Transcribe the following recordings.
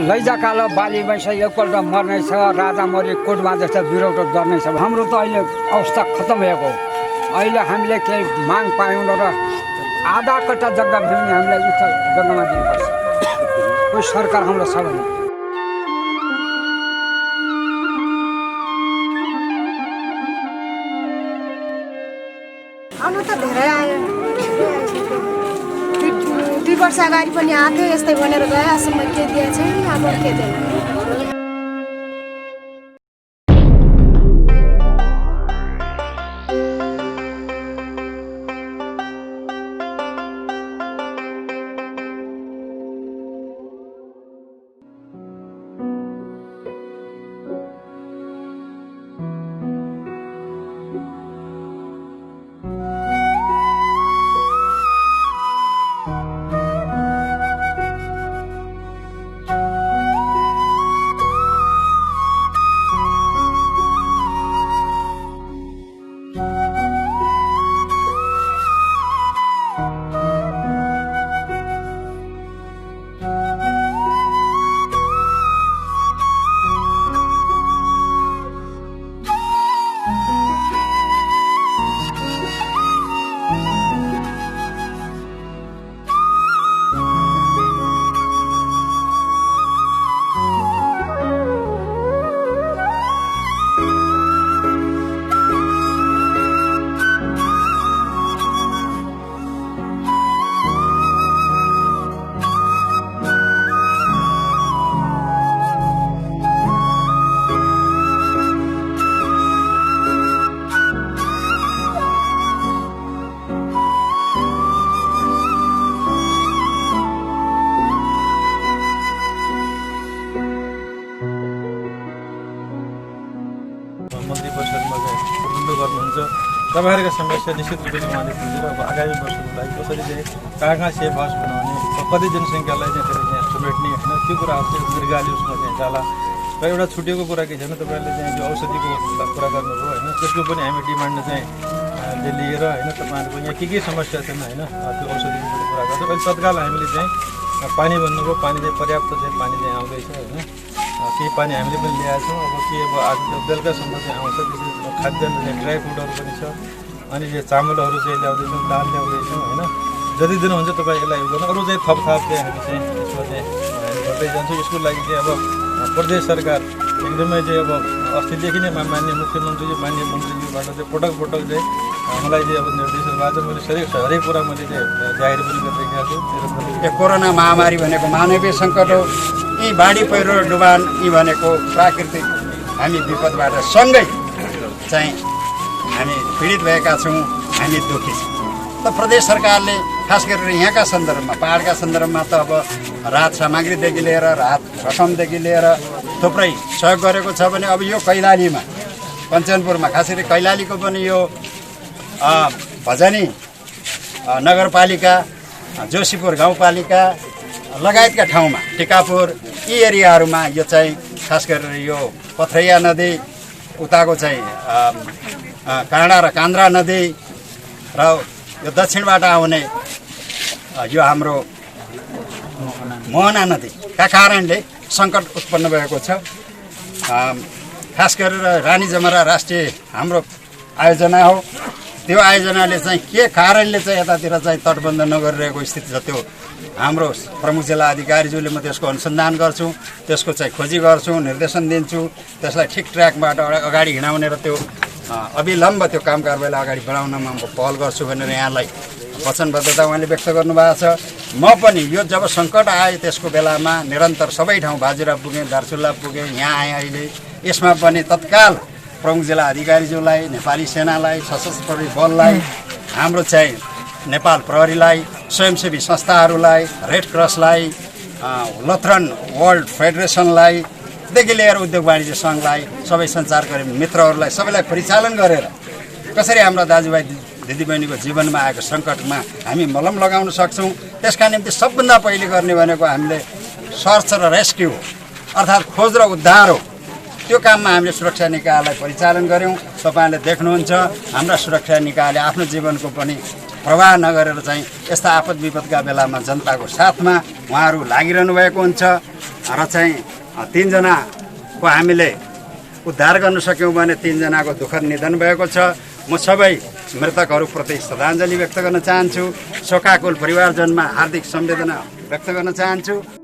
लैजाकाल बाली भैँस एकपल्ट मर्नेछ, राजा मरि कोटमा जस्तो बिरौट गर्नेछ। हाम्रो त अहिले अवस्था खतम भएको हो। अहिले हामीले केही माग पायौँ र आधा कट्टा जग्गा भयो भने हामीलाई उच्च जग्गामा दिनुपर्छ। कोही सरकार हाम्रो छ भने आउनु त धेरै आयो। 2 वर्ष अगाडि पनि आएको थियो, यस्तै भनेर गए। आजसम्म के दिएको छैन, अब के दिन्छ। तपाईँहरूका समस्या निश्चित रूपले उहाँले बुझेर अब आगामी वर्षको लागि कसरी चाहिँ कहाँ सेफ हाउस बनाउने, कति जनसङ्ख्यालाई चाहिँ त्यसरी चाहिँ समेट्ने होइन, त्यो कुराहरू चाहिँ दीर्घकाली उसमा चाहिँ जाला। र एउटा छुटेको कुरा के छैन, तपाईँहरूले चाहिँ जो औषधिको कुरा गर्नुभयो होइन, त्यसको पनि हामी डिमान्ड चाहिँ लिएर होइन, तपाईँहरूको यहाँ के समस्या छन् होइन, त्यो औषधिको पनि कुरा गर्छौँ। अहिले तत्काल हामीले चाहिँ पानी भन्नुभयो, पानी चाहिँ पर्याप्त चाहिँ पानी चाहिँ आउँदैछ होइन, केही पानी हामीले पनि ल्याएको छौँ। अब के अब आज बेलुकासम्म चाहिँ आउँछ। त्यसरी खाद्यान्न चाहिँ ड्राई फुडहरू पनि छ, अनि यो चामलहरू चाहिँ ल्याउँदैछौँ, दाल ल्याउँदैछौँ होइन। जति दिनुहुन्छ तपाईँलाई गर्नु, अरू चाहिँ थपथाप चाहिँ हामी चाहिँ यसमा चाहिँ गर्दै जान्छौँ। यसको लागि चाहिँ अब प्रदेश सरकार एकदमै चाहिँ अब अस्तिदेखि नै मान्य मुख्यमन्त्रीजी मान्य मन्त्रीज्यूबाट चाहिँ पटक चाहिँ मलाई चाहिँ अब निर्देशन आज मैले हरेक कुरा मैले चाहिँ जाहेर पनि गरिरहेको छु। यो कोरोना महामारी भनेको मानवीय सङ्कट हो। यी बाढी पहिरो डुबान यी भनेको प्राकृतिक हामी विपदबाट सँगै चाहिँ हामी पीडित भएका छौँ, हामी दुःखी छौँ। त प्रदेश सरकारले खास गरेर यहाँका सन्दर्भमा, पहाडका सन्दर्भमा त अब राहत सामग्रीदेखि लिएर राहत रकमदेखि लिएर थुप्रै सहयोग गरेको छ भने अब यो कैलालीमा कञ्चनपुरमा खास गरी कैलालीको पनि यो भजनी नगरपालिका, जोशीपुर गाउँपालिका लगायतका ठाउँमा, टिकापुर यी एरियाहरूमा यो चाहिँ खास गरेर यो पथरैया नदी, उताको चाहिँ काँडा र कान्द्रा नदी र यो दक्षिणबाट आउने यो हाम्रो मोहना नदीका कारणले सङ्कट उत्पन्न भएको छ। खास गरेर रानी जमरा राष्ट्रिय हाम्रो आयोजना हो। त्यो आयोजनाले चाहिँ के कारणले चाहिँ यतातिर चाहिँ तटबन्ध नगरिरहेको स्थिति छ, त्यो हाम्रो प्रमुख जिल्ला अधिकारीज्यूले म त्यसको अनुसन्धान गर्छु, त्यसको चाहिँ खोजी गर्छु, निर्देशन दिन्छु, त्यसलाई ठिक ट्र्याकबाट अगाडि हिँडाउने र त्यो अविलम्ब त्यो काम कारबाहीलाई अगाडि बढाउनमा म पहल गर्छु भनेर यहाँलाई वचनबद्धता उहाँले व्यक्त गर्नुभएको छ। म पनि यो जब सङ्कट आयो त्यसको बेलामा निरन्तर सबै ठाउँ बाजुरा पुगेँ, दार्चुला पुगेँ, यहाँ आएँ। अहिले यसमा पनि तत्काल प्रमुख जिल्ला अधिकारीज्यूलाई, नेपाली सेनालाई, सशस्त्र प्रहरी बललाई, हाम्रो चाहिँ नेपाल प्रहरीलाई, स्वयंसेवी संस्थाहरूलाई, रेड क्रसलाई, लथरन वर्ल्ड फेडरेसनलाई देखि लिएर उद्योग वाणिज्य सङ्घलाई, सबै सञ्चारकर्मी मित्रहरूलाई सबैलाई परिचालन गरेर कसरी हाम्रा दाजुभाइ दिदीबहिनीको जीवनमा आएको सङ्कटमा हामी मलम लगाउन सक्छौँ। त्यसका निम्ति सबभन्दा पहिले गर्ने भनेको हामीले सर्च र रेस्क्यु अर्थात् खोज र उद्धार हो। त्यो काममा हामीले सुरक्षा निकायलाई परिचालन गऱ्यौँ। तपाईँहरूले देख्नुहुन्छ हाम्रा सुरक्षा निकायले आफ्नो जीवनको पनि प्रवाह नगरेर चाहिँ यस्ता आपद विपदका बेलामा जनताको साथमा उहाँहरू लागिरहनु भएको हुन्छ र चाहिँ 3 जनाको हामीले उद्धार गर्न सक्यौँ भने 3 जनाको दुःखद निधन भएको छ। म सबै मृतकहरूप्रति श्रद्धाञ्जली व्यक्त गर्न चाहन्छु। शोकाकुल परिवारजनमा हार्दिक संवेदना व्यक्त गर्न चाहन्छु।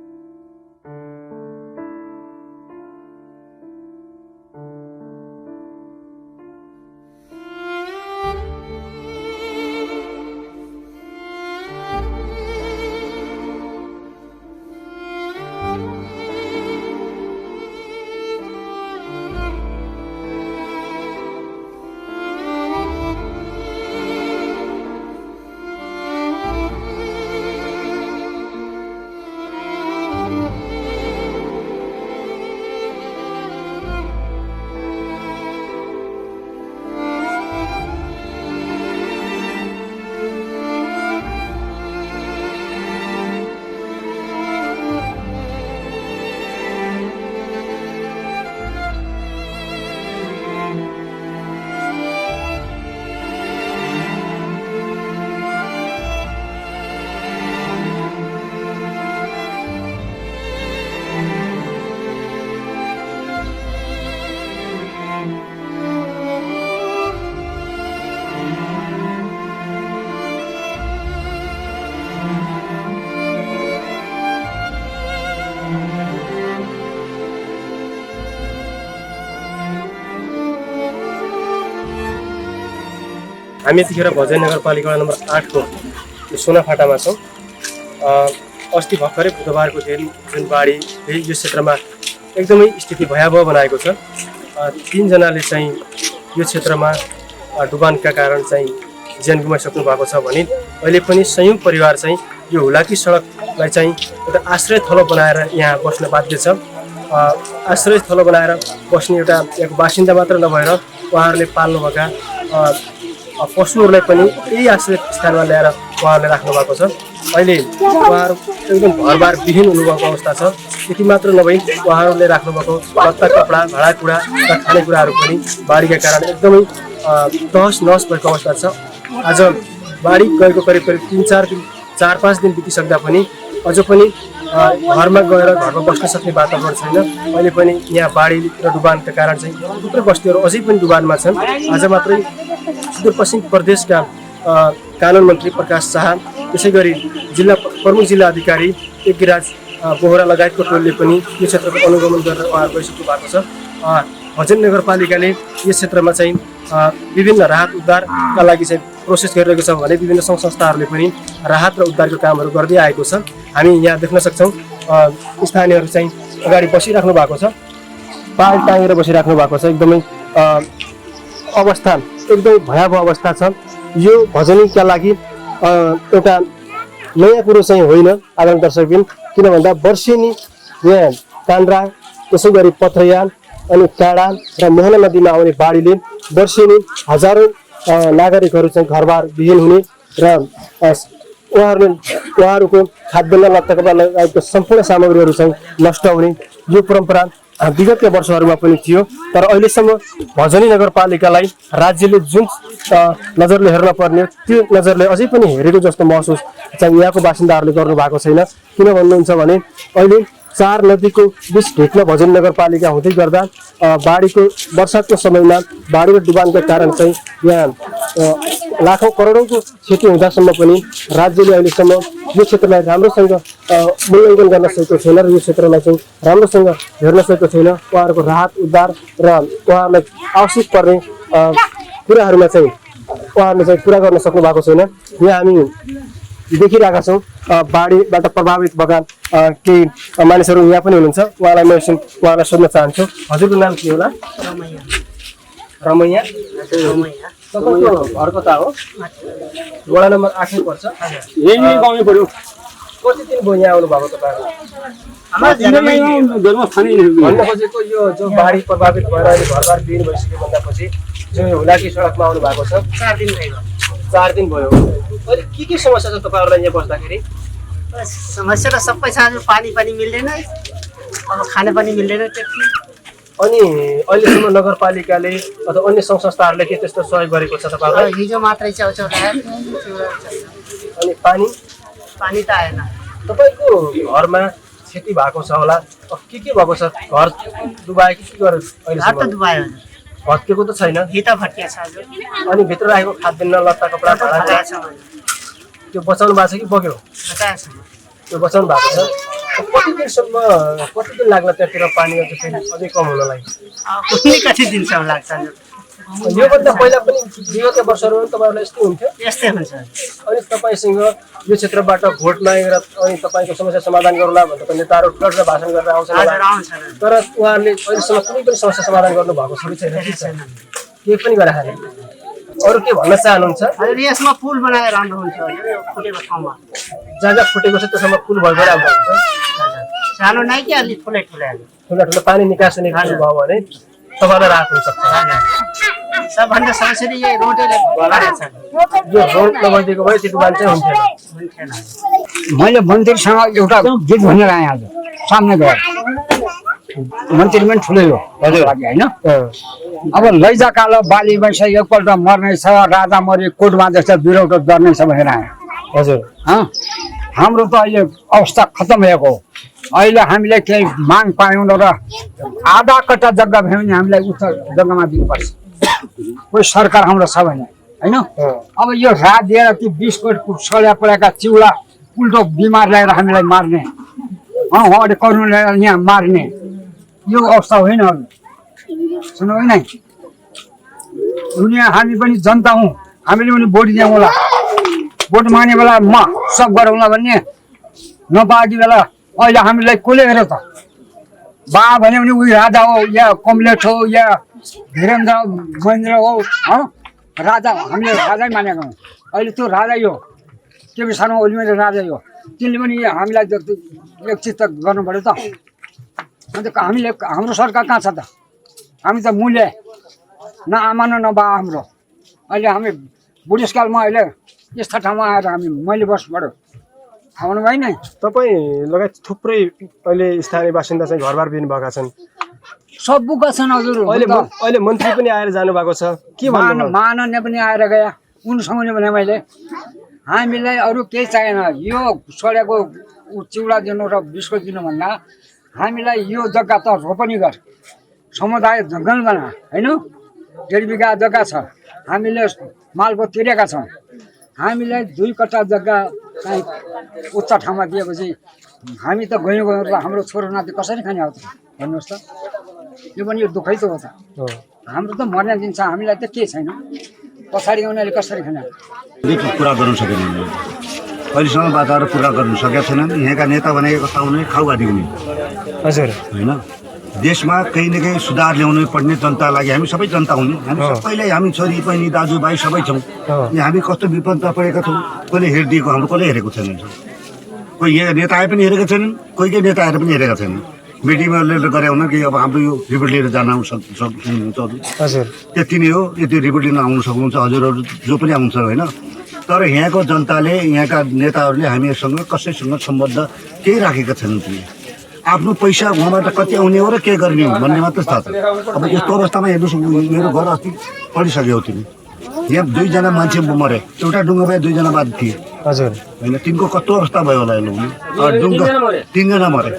हामी यतिखेर भजन नगरपालिका नम्बर 8 को सोनाफाटामा छौँ। अस्ति भर्खरै बुधबारको दिन जुन बाढीले यो क्षेत्रमा एकदमै स्थिति भयावह बनाएको छ। 3 जनाले चाहिँ यो क्षेत्रमा डुबानका कारण चाहिँ ज्यान गुमाइसक्नु भएको छ भने अहिले पनि सयौं परिवार चाहिँ यो हुलाकी सडकलाई चाहिँ एउटा आश्रय थलो बनाएर यहाँ बस्न बाध्य छ। आश्रय थलो बनाएर बस्ने एउटा यहाँको बासिन्दा मात्र नभएर उहाँहरूले पाल्नुभएका पशुहरूलाई पनि यही आश्रय स्थानमा ल्याएर उहाँहरूले राख्नु भएको छ। अहिले उहाँहरू एकदम घरबार विहीन हुनुभएको अवस्था छ। त्यति मात्र नभई उहाँहरूले राख्नुभएको लत्ता कपडा भाँडाकुँडा र खानेकुराहरू पनि बाढीका कारण एकदमै तहस नहस भएको अवस्था छ। आज बाढी गएको करिब 4-5 दिन बितिसक्दा पनि अझ पनि घरमा गएर घरमा बस्न सक्ने वातावरण छैन। अहिले पनि यहाँ बाढी र डुबानका कारण चाहिँ थुप्रै बस्तीहरू अझै पनि डुबानमा छन्। आज मात्रै सुदूरपश्चिम प्रदेशका कानुन मन्त्री प्रकाश शाह, त्यसै गरी प्रमुख जिल्ला अधिकारी यज्ञराज बोहरा लगायतको टोलले पनि यो क्षेत्रको अनुगमन गरेर उहाँहरू गइसक्नु भएको छ। भजन नगरपालिकाले यस क्षेत्रमा चाहिँ विभिन्न राहत उद्धारका लागि चाहिँ प्रोसेस गरिरहेको छ भने विभिन्न सङ्घ संस्थाहरूले पनि राहत र उद्धारको कामहरू गर्दै आएको छ। हामी यहाँ देख्न सक्छौँ स्थानीयहरू चाहिँ अगाडि बसिराख्नु भएको छ, पाल टाँगेर बसिराख्नु भएको छ। एकदमै अवस्था एकदमै भयावह अवस्था छ। यो भजनीका लागि एउटा नयाँ कुरो चाहिँ होइन आदरणीय दर्शकबिन, किन भन्दा वर्षेनी यहाँ कान्द्रा त्यसै गरी पथरयान अनि काँडा र मोहना नदीमा आउने बाढीले वर्षेनी हजारौँ नागरिकहरू चाहिँ घरबार विहीन हुने र उहाँहरूको खाद्यान्न लत्ता कपडा लगायतको सम्पूर्ण सामग्रीहरू चाहिँ नष्ट हुने यो परम्परा विगतका वर्षहरूमा पनि थियो। तर अहिलेसम्म भजनी नगरपालिकालाई राज्यले जुन नजरले हेर्न पर्ने त्यो नजरले अझै पनि हेरेको जस्तो महसुस चाहिँ यहाँको बासिन्दाहरूले गर्नु भएको छैन। किन भन्नुहुन्छ भने अहिले 4 नदीको बिच भेट्न भजनी नगरपालिका हुँदै गर्दा बाढीको वर्षाको समयमा बाढी र डुबानका कारण चाहिँ यहाँ लाखौँ करोडौँको क्षति हुँदासम्म पनि राज्यले अहिलेसम्म यो क्षेत्रलाई राम्रोसँग मूल्याङ्कन गर्न सकेको छैन र यो क्षेत्रलाई चाहिँ राम्रोसँग हेर्न सकेको छैन। उहाँहरूको राहत उद्धार र उहाँहरूलाई आवश्यक पर्ने कुराहरूमा चाहिँ उहाँहरूले चाहिँ पुरा गर्न सक्नु भएको छैन। यहाँ हामी देखिरहेका छौँ बाढीबाट प्रभावित भएका केही मानिसहरू यहाँ पनि हुनुहुन्छ। उहाँलाई म एकछिन उहाँलाई सोध्न चाहन्छु, हजुरको नाम के होला? रमैया। तपाईँको घर कता हो? वडा नम्बर 8 मै पर्छ। यही गाउँमै पऱ्यो। कति दिन भयो यहाँ आउनु भएको तपाईँहरू? भन्न खोजेको यो जो बाढी प्रभावित भएर अहिले घरबार विहीन भइसक्यो भन्दापछि जो हुलाकी सडकमा आउनु भएको छ 4 दिन भयो। 4 दिन भयो। अहिले के समस्या छ तपाईँहरूलाई यहाँ बस्दाखेरि? समस्या त सबै छ। आज पानी पनि मिल्दैन, अब खाना पनि मिल्दैन त्यति। अनि अहिलेसम्म नगरपालिकाले अथवा अन्य सङ्घ संस्थाहरूले के त्यस्तो सहयोग गरेको छ तपाईँहरूलाई? हिजो मात्रै च्याउच्याउ लाग्यो। अनि पानी पानी त आएन। तपाईँको घरमा क्षति भएको छ होला, अब के भएको छ? घर डुबायो कि के गर्यो घर त अहिलेसम्म? डुबायो, भत्केको त छैन? हिता भट्किया छ आज। अनि भित्र राखेको खाद्यान्न लत्ता कपडा भाडा बचाएको छ, त्यो बचाउनु भएको छ कि बग्यो? बचाएको छ। त्यो बचाउनु भएको छ। कति दिनसम्म कति दिन लाग्ला त्यहाँतिर पानी अझै कम हुनलाई? कुनै कति दिनसम्म लाग्छ आज। योभन्दा पहिला पनि विगतका वर्षहरूमा तपाईँहरूलाई यस्तै हुन्थ्यो? यस्तै हुन्छ। अनि तपाईँसँग यो क्षेत्रबाट भोट मागेर अनि तपाईँको समस्या समाधान गरौँला भनेर नेताहरू ठुलो भाषण गरेर आउँछन् होला। हजुर आउँछ। तर उहाँहरूले अहिलेसम्म कुनै पनि समस्या समाधान गर्नु भएको छ कि छैन? केही पनि गरेर अरू के भन्न चाहनुहुन्छ? हजुर यसमा पुल बनाएर राम्रो हुन्थ्यो यो फुटेको ठाउँमा। जहाँ जहाँ फुटेको छ त्यसमा पुल भएको राम्रो हुन्छ। सानो नै कि अलि ठुलै ठुलै ठुला ठुलो पानी निकास्ने पुल भयो भने तपाईँलाई राहत हुनसक्छ। सबभन्दा समस्या यही रोडले बनाएको छ। यो रोड नभइदिएको भए त्यो दुकान चाहिँ हुन्थेन। मैले मन्त्रीसँग एउटा गीत भनेर आएँ आज सामने गएर। मन्त्री पनि ठुलै हो हजुर होइन। अब लैजा कालो बाली वैँस एकपल्ट मर्नेछ, राजा मरि कोटमा जस्तो बिरौटो गर्नेछ भनेर आएँ हजुर। हाम्रो त अहिले अवस्था खतम भएको हो। अहिले हामीले केही माग पायौँ र आधा कट्टा जग्गा भयो भने हामीलाई उक्त जग्गामा दिनुपर्छ। कोही सरकार हाम्रो छ भने होइन। अब यो रात दिएर ती 20 कोटी सल्या परेका चिउला उल्टो बिमार ल्याएर हामीलाई मार्ने, उहाँले करुण ल्याएर यहाँ मार्ने, यो अवस्था होइन। सुन्नु होइन, दुनियाँ हामी पनि जनता हौँ, हामीले पनि भोट दियौँ होला। भोट माग्ने बेला म सब गरौँला भन्ने नपाएकी बेला अहिले हामीलाई कसले हेर त? बा भन्यो भने उही राजा हो या कमलेट हो या धीरेन्द्र महेन्द्र हो, राजा हामीले राजै मानेका हौँ। अहिले त्यो राजै हो, केपी शर्मा ओलीले राजै हो। तिनले पनि हामीलाई एकचित गर्नु पऱ्यो त। अन्त हामीले हाम्रो सरकार कहाँ छ त? हामी त मूल्य न आमा न बा हाम्रो। अहिले हामी बुढेसकालमा अहिले यस्ता ठाउँमा आएर मैले बस्नु पऱ्यो। आउनु भयो नि। तपाईँ लगायत थुप्रै अहिले स्थानीय बासिन्दा चाहिँ घरबार विहीन भएका छन्। सब गएका छन् हजुर। अहिले मन्त्री पनि आएर जानुभएको छ, के भन्नु? माननीय पनि आएर गया। उनसँग भने मैले हामीलाई अरू केही चाहिएन, यो सडेको चिउरा दिनु र बिस्कुट दिनु भन्दा हामीलाई यो जग्गा त रोपनी गर, समुदाय जङ्गल बना होइन। 1.5 बिघा जग्गा छ, हामीले मालको तिरेका छौँ। हामीलाई 2 कट्टा जग्गा चाहिँ उच्च ठाउँमा दिएपछि हामी त गयौँ र हाम्रो छोरो नाति कसरी खाने हो त भन्नुहोस् त? यो पनि यो दुःखै त हो त। हाम्रो त मर्ने दिन छ, हामीलाई त के छैन। पछाडि उनीहरूले कसरी खाने? पुरा गर्नु सकेन। अहिलेसम्म बाधाहरू पुरा गर्नु सकेका छैनन्। यहाँका नेता भनेको कस्ता हुने, खाउबादी हुने हजुर होइन। देशमा केही न केही सुधार ल्याउनु पर्ने जनताको लागि। हामी सबै जनता हुने, हामी सबैलाई, हामी छोरी बहिनी दाजुभाइ सबै छौँ। यहाँ हामी कस्तो विपदमा परेका छौँ, कसले हेरिदिएको हाम्रो कसले हेरेको छैन। कोही यहाँ नेता आए पनि हेरेका छैनन्, कोही कोही नेता आएर पनि हेरेका छैनन्। मिटिङमा लिएर गरे हुन कि अब हाम्रो यो रिपोर्ट लिएर जान सक्नुहुन्छ हजुर। त्यति नै हो। यति रिपोर्ट लिन आउनु सक्नुहुन्छ हजुरहरू जो पनि आउँछ होइन। तर यहाँको जनताले, यहाँका नेताहरूले हामीसँग कसैसँग सम्बन्ध केही राखेका छैनन्। आफ्नो पैसा उहाँबाट कति आउने हो र के गर्ने हो भन्ने मात्रै थाहा छ। अब यस्तो अवस्थामा हेर्नुहोस्, मेरो घर अस्ति पढिसक्यो तिमी। यहाँ 2 जना मान्छे मरे, एउटा डुङ्गा भए 2 जना बाद थिए हजुर होइन। तिनको कस्तो अवस्था भयो होला हेर्नु। डुङ्गा 3 जना मरे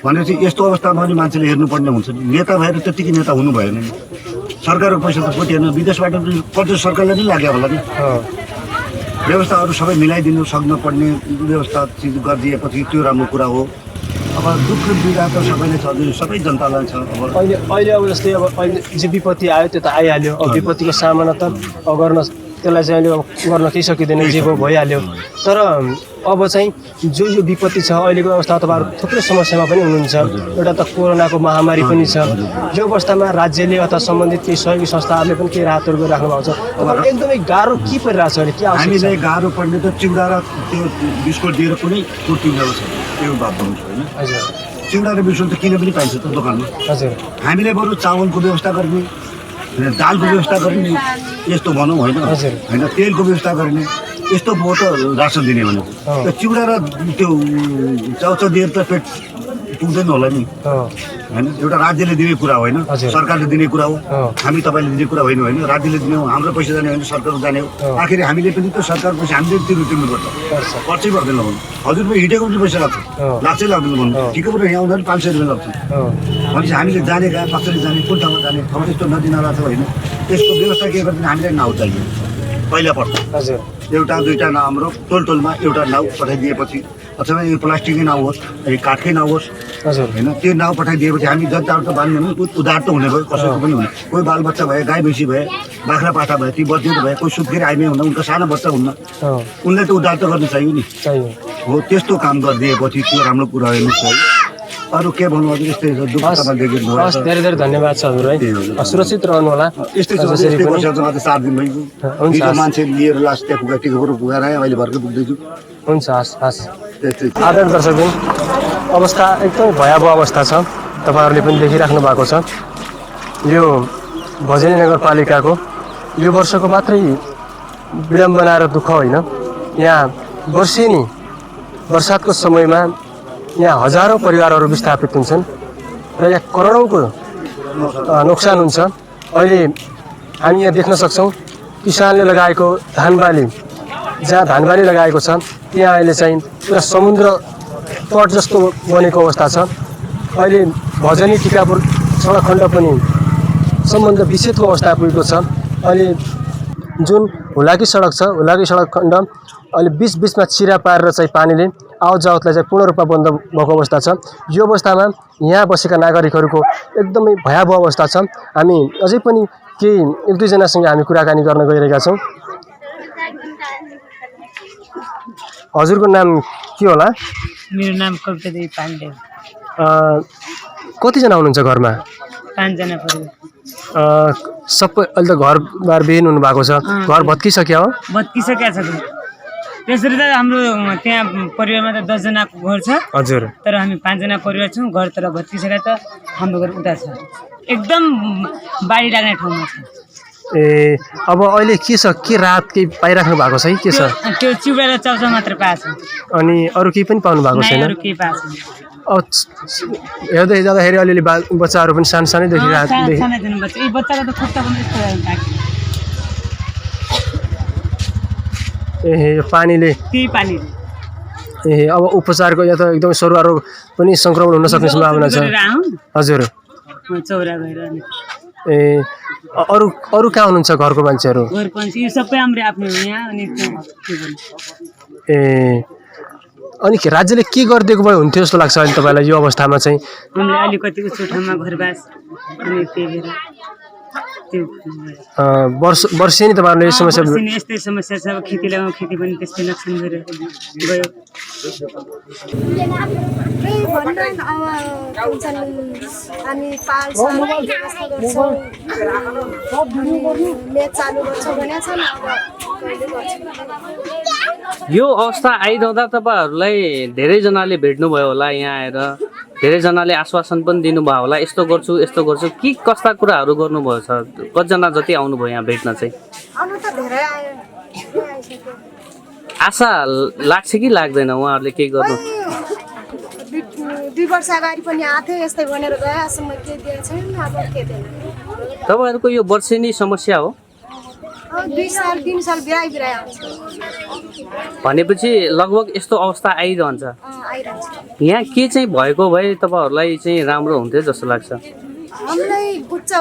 भनेपछि यस्तो अवस्थामा पनि मान्छेले हेर्नुपर्ने हुन्छ। नेता भएर त्यतिकै नेता हुनु भएन। सरकारको पैसा त कति हेर्नु, विदेशबाट प्रदेश सरकारले पनि लाग्यो होला नि। व्यवस्थाहरू सबै मिलाइदिनु सक्नुपर्ने व्यवस्था चिज गरिदिएपछि त्यो राम्रो कुरा हो। अब दुःख पीडा त सबैले छ, सबै जनतालाई छ। अहिले अब जस्तै अब अहिले जे विपत्ति आयो त्यो त आइहाल्यो। अब विपत्तिको सामना त गर्न त्यसलाई चाहिँ अहिले गर्न केही सकिँदैन, जे भयो भइहाल्यो। तर अब चाहिँ जो यो विपत्ति छ अहिलेको अवस्था तपाईँहरू थुप्रै समस्यामा पनि हुनुहुन्छ। एउटा त कोरोनाको महामारी पनि छ। यो अवस्थामा राज्यले अथवा सम्बन्धित केही सहयोगी संस्थाहरूले पनि केही राहतहरू गरिराख्नु भएको छ। तपाईँहरू एकदमै गाह्रो के परिरहेको छ अहिले, के आवश्यक छ? हामीलाई गाह्रो पर्ने त चिउरा र त्यो बिस्कुट दिएर कुनै कुर्तिएको छ, त्यो बात भन्नु होइन। हजुर चिउरा र बिस्कुट त किन पनि पाइन्छ त दोकानमा। हजुर हामीले बरु चावलको व्यवस्था गर्ने, दालको व्यवस्था गर्ने, यस्तो भनौँ होइन होइन, तेलको व्यवस्था गर्ने, यस्तो भयो त रासन दिने भने त्यो चिउरा र त्यो चाउचाउ दिएर त पेट पुग्दैन होला नि होइन। एउटा राज्यले दिने कुरा होइन, सरकारले दिने कुरा हो। हामी तपाईँले दिने कुरा होइन होइन, राज्यले दिने हो, हाम्रो पैसा जाने होइन, सरकारको जाने हो। आखिर हामीले पनि त सरकार पैसा हामीले तिर्नुपर्छ, खर्चै पर्दैन भन्नु। हजुर पनि हिँडेको पनि पैसा लाग्छै लाग्दैन भन्नु। ठिकै पनि यहाँ आउँदा पनि 500 रुपियाँ लाग्छ भनेपछि हामीले जाने कहाँ, कसरी जाने, कुन ठाउँमा जाने, अब त्यस्तो नदी नाला छ होइन। त्यसको व्यवस्था के गरिदिने, हामीलाई नाउ चाहियो पहिला पर्छ। हजुर एउटा दुईवटा नाउ हाम्रो टोलमा एउटा नाउ पठाइदिएपछि, अथवा यो प्लास्टिकै नाउ होस्, काठकै नाउ होस् हजुर होइन, त्यो नाउ पठाइदिएपछि हामी जताहरू त बाँध्दैन, उधार त हुने भयो, कसैको पनि हुने। कोही बालबच्चा भए, गाई भैँसी भए, बाख्रा पाठा भए, ती बच्चीहरू भए, कोही सुत्केर आइमै हुँदा उनका सानो बच्चा हुन्न, उनलाई त उधार त गर्न चाहियो नि। हो त्यस्तो काम गरिदिएपछि त्यो राम्रो कुरा हेर्नुहोस् है। अरू के भन्नु, हजुर यस्तै दुःख देखिनु भयो। हस्, धेरै धेरै धन्यवाद छ हजुर है। सुरक्षित रहनु होला। यस्तै छ, यस्तै बसेर आज 4 दिन भइगयो। मान्छे लिएर लास्ट त्यहाँ पुगा टिकापुर पुगाएर आएँ, अहिले भर्खर पुग्दैछु। हुन्छ हस् हस्। त्यस्तै आदरणीय दर्शकबिन, अवस्था एकदमै भयावह अवस्था छ, तपाईँहरूले पनि देखिराख्नु भएको छ। यो भजनी नगरपालिकाको यो वर्षको मात्रै विडम्बना र दुःख होइन, यहाँ वर्षेनी बर्सातको समयमा यहाँ हजारौँ परिवारहरू विस्थापित हुन्छन् र यहाँ करोडौँको नोक्सान हुन्छ। अहिले हामी यहाँ देख्न सक्छौँ किसानले लगाएको धानबाली, जहाँ धानबाली लगाएको छ त्यहाँ अहिले चाहिँ पुरा समुद्र तट जस्तो बनेको अवस्था छ। अहिले भजनी टिकापुर सडक खण्ड पनि सम्बन्ध विच्छेदको अवस्था पुगेको छ। अहिले जुन हुलाकी सडक छ, हुलाकी सडक खण्ड अहिले बिचमा चिरा पारेर चाहिँ पानीले आवत जावतलाई चाहिँ पूर्ण रूपमा बन्द भएको अवस्था छ। यो अवस्थामा यहाँ बसेका नागरिकहरूको एकदमै भयावह अवस्था छ। हामी अझै पनि केही एक दुईजनासँग हामी कुराकानी गर्न गइरहेका छौँ। हजुरको नाम के होला? मेरो नाम कविता देवी पाण्डे। कतिजना हुनुहुन्छ घरमा? 5 जना परिवार। सबै अहिले त घरबार विहीन हुनुभएको छ, घर भत्किसक्यो हो? भत्किसकेको छ। त्यसरी त हाम्रो त्यहाँ परिवारमा त 10 जनाको घर छ। हजुर। तर हामी 5 जना परिवार छौँ। घर तर भत्किसकेको त हाम्रो घर उता छ, एकदम बाढी लाग्ने ठाउँमा छ। ए अब अहिले के छ, के राहत केही पाइराख्नु भएको छ कि के छ? त्यो चिउरा र चाउचाउ मात्र पाएको छ, अनि अरू केही पनि पाउनु भएको छैन? अरू केही पाएको छैन। अब हेर्दै जाँदाखेरि अलिअलि बच्चाहरू पनि सानैदेखि यी बच्चाको त खुट्टा पनि यस्तो ए पानीले त्यही पानी। ए अब उपचारको यहाँ त एकदमै सरुवा रोग पनि सङ्क्रमण हुन सक्ने सम्भावना छ। हजुर। चौरा गएर ए अरू कहाँ हुनुहुन्छ घरको मान्छेहरू? घरको मान्छे यो सबै हाम्रो आफ्नो यहाँ। अनि ए अनि राज्यले के गरिदिएको भए हुन्थ्यो जस्तो लाग्छ अहिले तपाईँलाई यो अवस्थामा चाहिँ? हामीले अलिकति उच्च ठाउँमा घरबास अनि त्यही भएर वर्षेनी तपाईँहरूले यो समस्या? यस्तै समस्या छ। खेती लगाउँ, खेती पनि त्यस्तै नोक्सान गरेर गयो। हामी पाल्छौँ, व्यवस्था गर्छौँ, मेच चालु गर्छौँ भनेको छ नि। यो अवस्था आइरहँदा तपाईँहरूलाई धेरैजनाले भेट्नुभयो होला, यहाँ आएर धेरैजनाले आश्वासन पनि दिनुभयो होला, यस्तो गर्छु यस्तो गर्छु, के कस्ता कुराहरू गर्नुभयो छ? कतिजना जति आउनुभयो यहाँ भेट्न चाहिँ? आशा लाग्छ कि लाग्दैन उहाँहरूले केही गर्नु? 2 वर्ष अगाडि पनि आएको थियो यस्तै भनेर गए, आसम्म के दिएको छैन। अब के दिएन। तपाईँहरूको यो वर्षेनी समस्या हो 2 साल 3 साल बिराइ आउँछ भनेपछि लगभग यस्तो अवस्था आइरहन्छ। यहाँ के चाहिँ भएको भए तपाईँहरूलाई चाहिँ राम्रो हुन्थ्यो जस्तो लाग्छ? हामीलाई उच्च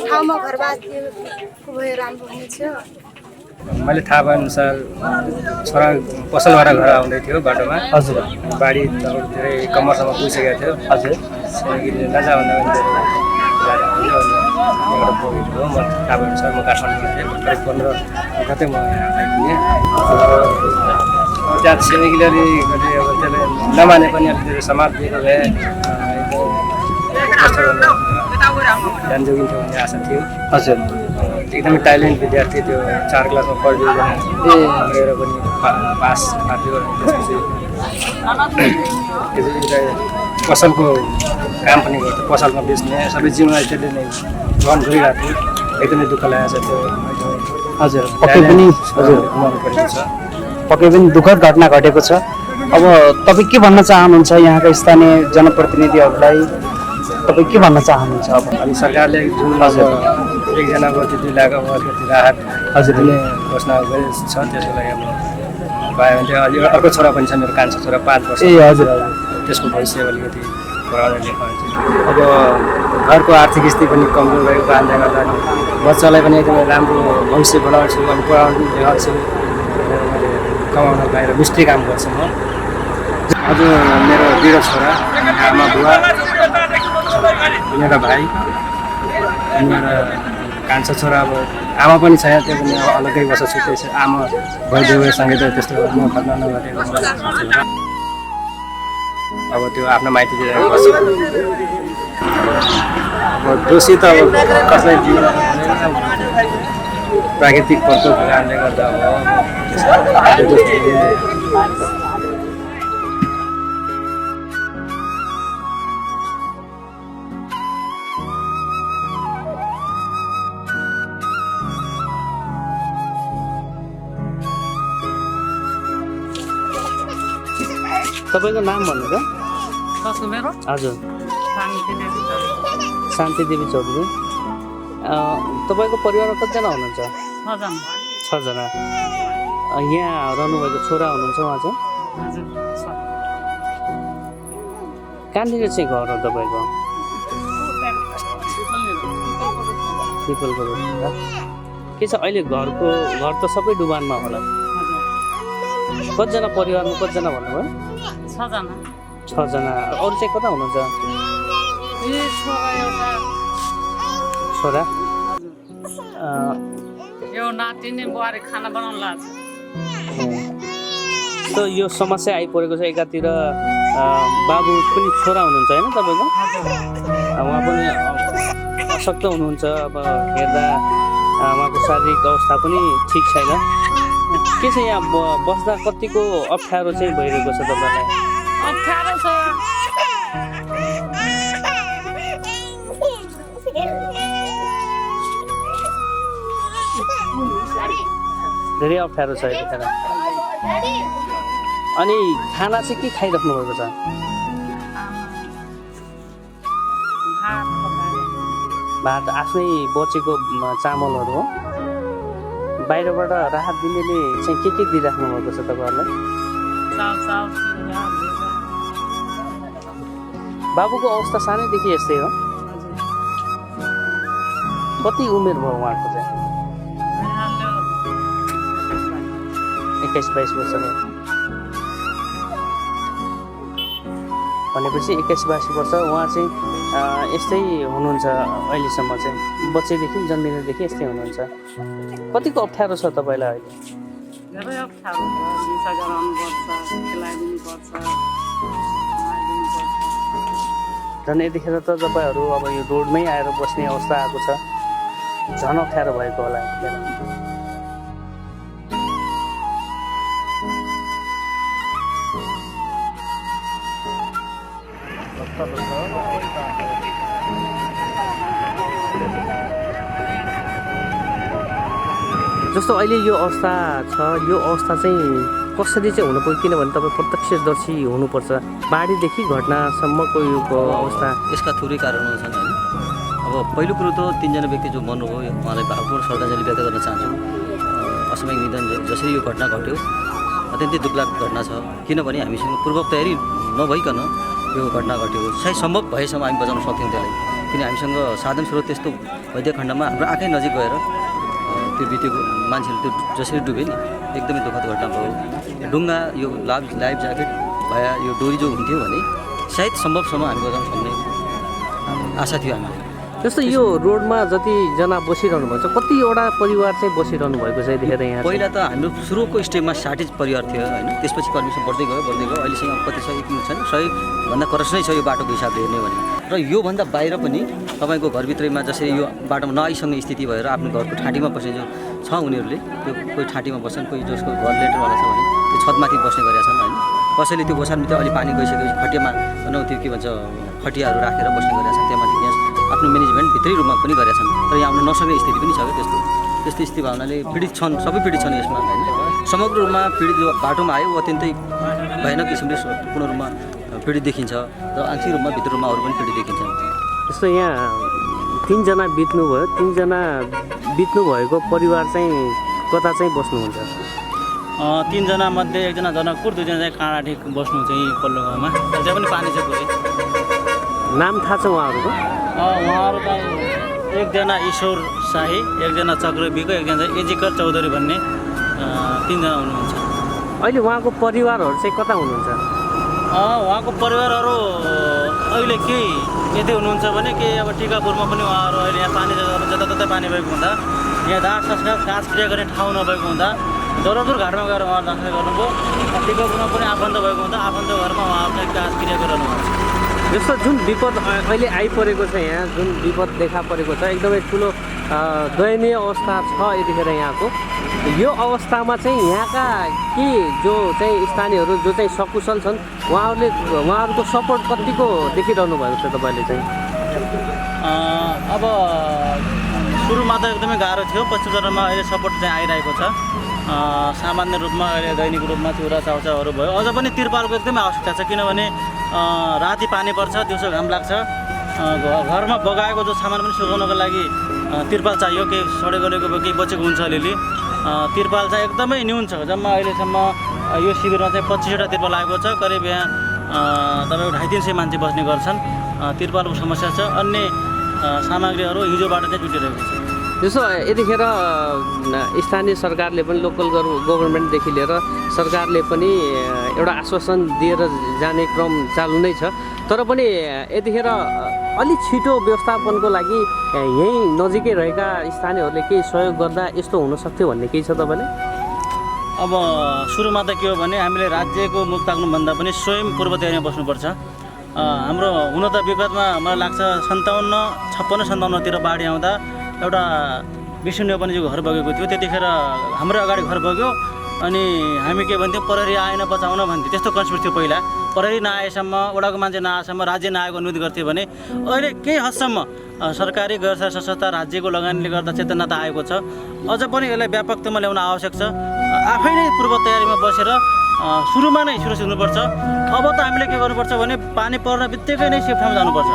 ठाउँमा घरबास दिएको भए राम्रो हुनेछ। मैले थाहा भएअनुसार छोरा पसल गरेर घर आउँदै थियो बाटोमा। हजुर। बाढी धेरै कम्मरसम्म पुगिसकेको थियो। हजुर। नजाभन्दा एउटा बोकेको हो। म काबेर सर म काठमाडौँमा थिएँ करिब 15 गते म यहाँ आइपुगेँ। त्यहाँ छिमेकीले अब त्यसले नमाने पनि अलिकति समाज दिएको भए ध्यान जोगिन्थ्यो भन्ने आशा थियो। हजुर एकदमै ट्यालेन्ट विद्यार्थी त्यो 4 क्लासमा पढ्दै गएर पनि पास पार्थ्यो। त्यसपछि पसलको काम पनि गर्थ्यो, पसलमा बेच्ने सबै जिम्मेवारी त्यसले नै ग्रहण गरिरहेको थियो। एकदमै दुःख लागेको छ त्यो। हजुर पक्कै पनि हजुर गुमाउनु परेको छ। पक्कै पनि दुःखद घटना घटेको छ। अब तपाईँ के भन्न चाहनुहुन्छ यहाँका स्थानीय जनप्रतिनिधिहरूलाई? तपाईँ के भन्न चाहनुहुन्छ अब? अनि सरकारले जुन अब 1जनाको 2 लाख अब अलिकति राहत हजुर दिने घोषणा गरेको छ, त्यसको लागि अब पायो भने चाहिँ अलि अर्को छोरा पनि छ मेरो, कान्छो छोरा 5 वर्ष। ए हजुर हजुर त्यसको भविष्य अलिकति प्रभावले पाउँछ। अब घरको आर्थिक स्थिति पनि कमजोर भएको कारणले गर्दा बच्चालाई पनि एकदमै राम्रो भविष्य बनाउँछु अनि पढाउनु देखाउँछु। मैले कमाउन बाहिर मिस्त्री काम गर्छु म। आज मेरो 2 छोरा, आमा बुवा, मेरो भाइ अनि मेरो कान्छो छोरा। अब आमा पनि छैन, त्यो पनि अब अलग्गै बस्छ, छुट्टै छ। आमा भइदेउसँगै त त्यस्तो म खतना नगरेको अब त्यो आफ्नो माइतीतिर बस्छ। अब दोषी त अब कसलाई दिनु, प्राकृतिक प्रकोपको कारणले गर्दा अब तपाईँको नाम भन्नु त? मेरो हजुर शान्ति देवी शान्ति देवी चौधरी। तपाईँको परिवारमा कतिजना हुनुहुन्छ? 6 जना। यहाँ रहनुभएको छोरा हुनुहुन्छ उहाँ चाहिँ? कहाँनिर चाहिँ घर हो तपाईँको? पिपलको रोडमा। के छ अहिले घर त सबै डुबानमा होला। कतिजना परिवारमा कतिजना भन्नुभयो? 6 जना। अरू चाहिँ कता हुनुहुन्छ? छोरा यो नातिनी बुहारी खाना बनाउनु लाग्छ। त यो समस्या आइपरेको छ। एकातिर बाबु पनि छोरा हुनुहुन्छ होइन तपाईँको? उहाँ पनि अशक्त हुनुहुन्छ। अब हेर्दा उहाँको शारीरिक अवस्था पनि ठिक छैन। के छ यहाँ बस्दा कतिको अप्ठ्यारो चाहिँ भइरहेको छ तपाईँलाई? अप्ठ्यारो छ। धेरै अप्ठ्यारो छ यतिखेर। अनि खाना चाहिँ के खाइराख्नु भएको छ? भात आफ्नै बचेको चामलहरू हो। बाहिरबाट राहत दिनेले चाहिँ के दिइराख्नु भएको छ तपाईँहरूलाई? बाबुको अवस्था सानैदेखि यस्तै हो। कति उमेर भयो उहाँको चाहिँ? 21-22 वर्ष भयो। भनेपछि 21-22 वर्ष उहाँ चाहिँ यस्तै हुनुहुन्छ अहिलेसम्म चाहिँ? बच्चैदेखि जन्मिनेदेखि यस्तै हुनुहुन्छ। कतिको अप्ठ्यारो छ तपाईँलाई अहिले? धेरै अप्ठ्यारो छ। दिसा गराउनुपर्छ, खिलाइदिनुपर्छ, झन् यतिखेर त तपाईँहरू अब यो रोडमै आएर बस्ने अवस्था आएको छ। झन् अप्ठ्यारो भएको होला यतिखेर। जस्तो अहिले यो अवस्था छ, यो अवस्था चाहिँ कसरी चाहिँ हुनुपर्छ? किनभने तपाईँ प्रत्यक्षदर्शी हुनुपर्छ। बाढीदेखि घटनासम्मको यो अवस्था यसका थुप्रै कारणहरू छन् होइन। अब पहिलो कुरो त 3 जना व्यक्ति जो मर्नुभयो उहाँलाई भावपूर्ण श्रद्धाञ्जली व्यक्त गर्न चाहन्छु। असामयिक निधन जसरी यो घटना घट्यो अत्यन्तै दुःखलाग्दो घटना छ। किनभने हामीसँग पूर्व तयारी नभइकन यो घटना घट्यो। सायद सम्भव भएसम्म हामी बचाउन सक्थ्यौँ त्यसलाई। किन हामीसँग साधन स्रोत त्यस्तो वैद्य खण्डमा हाम्रो आँखै नजिक गएर त्यो बितेको मान्छेले त्यो जसरी डुबे नि एकदमै दुःखद घटना भयो। डुङ्गा यो लाइफ ज्याकेट भए यो डोरी जो हुन्थ्यो भने सायद सम्भवसम्म हामी बचाउन सक्ने आशा थियो हामीले। जस्तो यो रोडमा जतिजना बसिरहनु भएको छ कतिवटा परिवार चाहिँ बसिरहनु भएको छ यतिखेर यहाँ? पहिला त हाम्रो सुरुको स्टेपमा 60 परिवार थियो होइन, त्यसपछि पर्मिसन बढ्दै गयो अहिलेसम्म कति 100 छैन, 100 भन्दा क्रस नै छ यो बाटोको हिसाबले हेर्ने भने। र योभन्दा बाहिर पनि तपाईँको घरभित्रैमा जसरी यो बाटोमा नआइसक्ने स्थिति भएर आफ्नो घरको ठाँटीमा बस्ने जो छ उनीहरूले त्यो कोही ठाँटीमा बस्छन्, कोही जसको घर लेटरवाला छ भने त्यो छतमाथि बस्ने गरेका छन् होइन। कसैले त्यो ओछानभित्र अलि पानी गइसकेपछि खटियामा भनौँ त्यो के भन्छ खटियाहरू राखेर बस्ने गरेका छन्, त्यहाँमाथि ग्यास आफ्नो म्यानेजमेन्ट भित्रै रुममा पनि गरेका छन्। तर यहाँ आउन नसक्ने स्थिति पनि छ क्या त्यस्तो स्थिति भावनाले पीडित छन्, सबै पीडित छन् यसमा होइन। समग्र रूपमा पीडित जो बाटोमा आयो अत्यन्तै भयानक किसिमले पूर्ण रूपमा पीडित देखिन्छ र आंशिक रूपमा भित्र रूपमा अरू पनि पीडित देखिन्छ। जस्तो यहाँ 3 जना बित्नुभयो, 3 जना बित्नु भएको परिवार चाहिँ कता चाहिँ बस्नुहुन्छ? 3 जना मध्ये 1 जना जनकपुर, 2 जना चाहिँ काँडाठी बस्नु चाहिँ पल्लो गाउँमा, त्यहाँ पनि पानी छ पुरै। नाम थाहा छ उहाँहरूको? उहाँहरू चाहिँ 1 जना ईश्वर शाही, 1 जना चक्र बिको, 1 जना चाहिँ एजिकर चौधरी भन्ने 3 जना हुनुहुन्छ। अहिले उहाँको परिवारहरू चाहिँ कता हुनुहुन्छ? उहाँको परिवारहरू अहिले के यदि हुनुहुन्छ भने के अब टिकापुरमा पनि उहाँहरू अहिले यहाँ पानी जताततै पानी भएको हुँदा यहाँ दाह संस्कार काज क्रिया गर्ने ठाउँ नभएको हुँदा दौलतपुर घाटमा गएर उहाँहरू दाखल गर्नुभयो। टिकापुरमा पनि आफन्त भएको हुँदा आफन्त घरमा उहाँहरू चाहिँ काज क्रिया गरिरहनु भएको छ। जस्तो जुन विपद अहिले आइपरेको छ, यहाँ जुन विपद देखा परेको छ एकदमै ठुलो दयनीय अवस्था छ यतिखेर यहाँको। यो अवस्थामा चाहिँ यहाँका के जो चाहिँ स्थानीयहरू जो चाहिँ सकुशल छन् उहाँहरूको सपोर्ट कतिको देखिरहनु भएको छ तपाईँले चाहिँ? अब सुरुमा त एकदमै गाह्रो थियो, पछिल्लो चरणमा अहिले सपोर्ट चाहिँ आइरहेको छ। सामान्य रूपमा अहिले दैनिक रूपमा चुरा चाउचाउहरू भयो। अझ पनि तिरपालको एकदमै आवश्यकता छ, किनभने राति पानी पर्छ, दिउँसो घाम लाग्छ। घरमा बगाएको जो सामान पनि सुकाउनको लागि तिरपाल चाहियो, केही सडे गरेको केही बचेको हुन्छ अलिअलि। तिरपाल चाहिँ एकदमै न्यून छ। जम्मा अहिलेसम्म यो शिविरमा चाहिँ 25वटा तिरपाल आएको छ। करिब यहाँ तपाईँको 250-300 मान्छे बस्ने गर्छन्। तिरपालको समस्या छ। अन्य सामग्रीहरू हिजोबाट चाहिँ जुटिरहेको छ। जस्तो यतिखेर स्थानीय सरकारले पनि लोकल गभर्मेन्टदेखि लिएर सरकारले पनि एउटा आश्वासन दिएर जाने क्रम चालु नै छ। तर पनि यतिखेर अलिक छिटो व्यवस्थापनको लागि यहीँ नजिकै रहेका स्थानीयहरूले केही सहयोग गर्दा यस्तो हुनसक्थ्यो भन्ने केही छ तपाईँले? अब सुरुमा त के हो भने हामीले राज्यको मुख ताक्नुभन्दा पनि स्वयं पूर्व तयारीमा बस्नुपर्छ। हाम्रो हुन त विगतमा मलाई लाग्छ 56-57तिर बाढी आउँदा एउटा विष्णु पनि जो घर बगेको थियो, त्यतिखेर हाम्रो अगाडि घर बग्यो अनि हामी के भन्थ्यौँ प्रहरी आएन बचाउन भन्थ्यो। त्यस्तो कन्सेप्ट थियो पहिला। प्रहरी नआएसम्म, वडाको मान्छे नआएसम्म, राज्य नआएको अनुरोध गर्थ्यो भने अहिले केही हदसम्म सरकारी गैर सरकारी संस्था राज्यको लगानीले गर्दा चेतना त आएको छ। अझ पनि यसलाई व्यापकतामा ल्याउन आवश्यक छ। आफै नै पूर्व तयारीमा बसेर सुरुमा नै सुरक्षित हुनुपर्छ। अब त हामीले के गर्नुपर्छ भने पानी पर्न बित्तिकै नै सेफ ठाउँमा जानुपर्छ।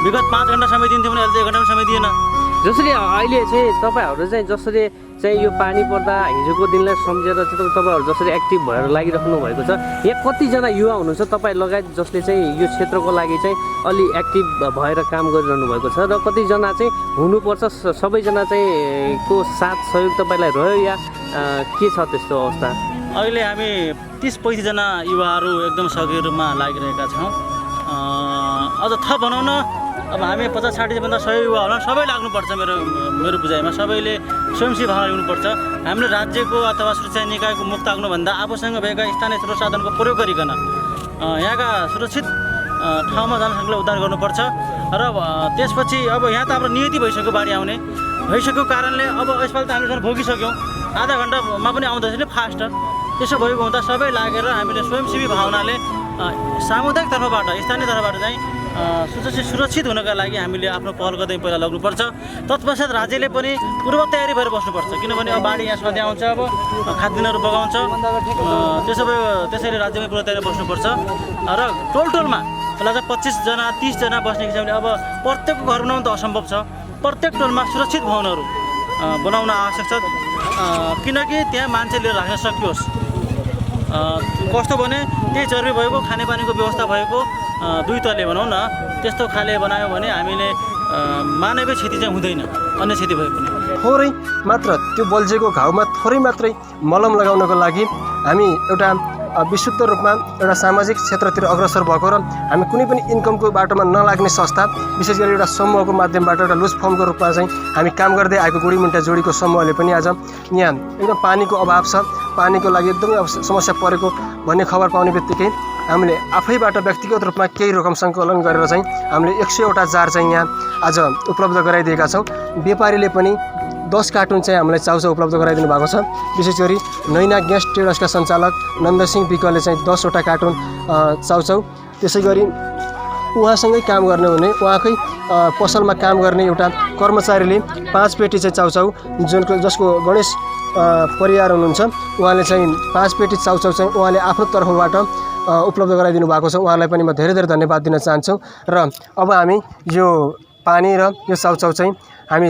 विगत 5 घन्टा समय दिन्थ्यो भने अहिले 1 घन्टा समय दिएन। जसरी अहिले चाहिँ तपाईँहरू चाहिँ जसरी चाहिँ यो पानी पर्दा हिजोको दिनलाई सम्झेर चाहिँ तपाईँहरू जसरी एक्टिभ भएर लागिराख्नु भएको छ, यहाँ कतिजना युवा हुनुहुन्छ तपाईँ लगायत जसले चाहिँ यो क्षेत्रको लागि चाहिँ अलि एक्टिभ भएर काम गरिरहनु भएको छ र कतिजना चाहिँ हुनुपर्छ? सबैजना चाहिँ को साथ सहयोग तपाईँलाई रह्यो या के छ त्यस्तो अवस्था? अहिले हामी 30-35 जना युवाहरू एकदम सक्रिय रूपमा लागिरहेका छौँ। अझ थप भनौँ न, अब हामी 50-60 भन्दा 100 युवा होला, सबै लाग्नुपर्छ। मेरो बुझाइमा सबैले स्वयंसेवी भावना लिनुपर्छ। हामीले राज्यको अथवा सुरक्षा निकायको मुख ताक्नुभन्दा आफूसँग भएका स्थानीय स्रोत साधनको प्रयोग गरिकन यहाँका सुरक्षित ठाउँमा जनसङ्ख्यालाई उद्धार गर्नुपर्छ। र त्यसपछि अब यहाँ त हाम्रो नियति भइसक्यो, बाढी आउने भइसकेको कारणले अब यसपालि त हामीले भोगिसक्यौँ। आधा घन्टामा पनि आउँदैछ नि फास्ट। त्यसो भएको हुँदा सबै लागेर हामीले स्वयंसेवी भावनाले सामुदायिक तर्फबाट, स्थानीय तर्फबाट चाहिँ सुरक्षित हुनका लागि हामीले आफ्नो पहल कदमी पहिला लग्नुपर्छ। तत्पश्चात राज्यले पनि पूर्व तयारी भएर बस्नुपर्छ, किनभने अब बाढी यहाँ सधैँ आउँछ, अब खाद्यान्नहरू बगाउँछ। त्यसैले राज्यमै पूर्व तयारी बस्नुपर्छ। र टोलमा मलाई चाहिँ 25 जना 30 जना बस्ने हिसाबले अब प्रत्येक घर बनाउनु त असम्भव छ। प्रत्येक टोलमा सुरक्षित भवनहरू बनाउन आवश्यक छ, किनकि त्यहाँ मान्छे लिएर राख्न सकियोस्। कस्तो भने त्यही जरुरी भएको खानेपानीको व्यवस्था भएको 2 तले भनौँ न, त्यस्तो खाले बनायो भने हामीले मानवीय क्षति चाहिँ हुँदैन, अन्य क्षति भए पनि। थोरै मात्र त्यो बल्झेको घाउमा थोरै मात्रै मलम लगाउनको लागि हामी एउटा विशुद्ध रूपमा एउटा सामाजिक क्षेत्रतिर अग्रसर भएको र हामी कुनै पनि इन्कमको बाटोमा नलाग्ने संस्था विशेष गरी एउटा समूहको माध्यमबाट एउटा लुज फर्मको रूपमा चाहिँ हामी काम गर्दै आएको गुडीमुन्टा जोडीको समूहले पनि आज यहाँ एकदम पानीको अभाव छ, पानीको लागि एकदमै समस्या परेको भन्ने खबर पाउने बित्तिकै हामीले आफैबाट व्यक्तिगत रूपमा केही रकम सङ्कलन गरेर चाहिँ हामीले 100वटा जार चाहिँ यहाँ आज उपलब्ध गराइदिएका छौँ। व्यापारीले पनि 10 कार्टुन चाहिँ हामीलाई चाउचाउ उपलब्ध गराइदिनु भएको छ। विशेष गरी नैना ग्यास ट्रेडर्सका सञ्चालक नन्दसिंह विकले चाहिँ 10वटा कार्टुन चाउचाउ, त्यसै गरी उहाँसँगै काम गर्ने हुने उहाँकै पसलमा काम गर्ने एउटा कर्मचारीले 5 पेटी चाहिँ चाउचाउ जसको गणेश परियार हुनुहुन्छ उहाँले चाहिँ 5 पेटी चाउचाउ चाहिँ उहाँले आफ्नो तर्फबाट उपलब्ध गराइदिनु भएको छ। उहाँलाई पनि म धेरै धेरै धन्यवाद दिन चाहन्छु। र अब हामी यो पानी र यो चाउचाउ चाहिँ हामी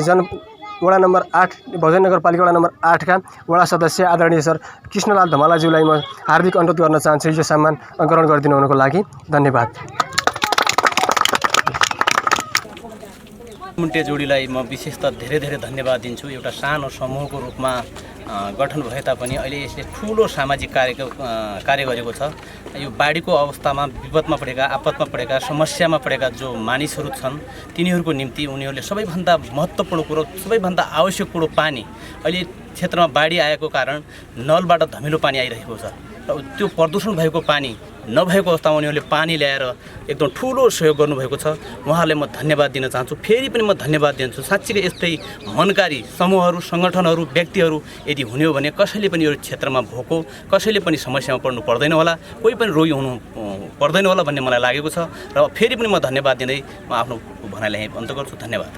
वडा नम्बर 8 भोजन नगरपालिका वडा नम्बर 8 का वडा सदस्य आदरणीय सर कृष्णलाल धमालाज्यूलाई म हार्दिक अनुरोध गर्न चाहन्छु यो सम्मान ग्रहण गरिदिनु हुनुको लागि। धन्यवाद। मुन्टे जोडीलाई म विशेषतः धेरै धेरै धन्यवाद दिन्छु। एउटा सानो समूहको रूपमा गठन भए तापनि अहिले यसले ठुलो सामाजिक कार्य गरेको छ। यो बाढीको अवस्थामा विपदमा परेका, आपतमा परेका, समस्यामा परेका जो मानिसहरू छन् तिनीहरूको निम्ति उनीहरूले सबैभन्दा महत्त्वपूर्ण कुरो, सबैभन्दा आवश्यक कुरो पानी। अहिले क्षेत्रमा बाढी आएको कारण नलबाट धमिलो पानी आइरहेको छ र त्यो प्रदूषण भएको पानी नभएको अवस्थामा उनीहरूले पानी ल्याएर एकदम ठुलो सहयोग गर्नुभएको छ। उहाँहरूलाई म धन्यवाद दिन चाहन्छु। फेरि पनि म धन्यवाद दिन्छु। साँच्चीकै यस्तै मनकारी समूहहरू, सङ्गठनहरू, व्यक्तिहरू यदि हुने हो भने कसैले पनि यो क्षेत्रमा भोको, कसैले पनि समस्यामा पर्नु पर्दैन होला, कोही पनि रोगी हुनु पर्दैन होला भन्ने मलाई लागेको छ। र फेरि पनि म धन्यवाद दिँदै म आफ्नो भनाइलाई अन्त गर्छु। धन्यवाद।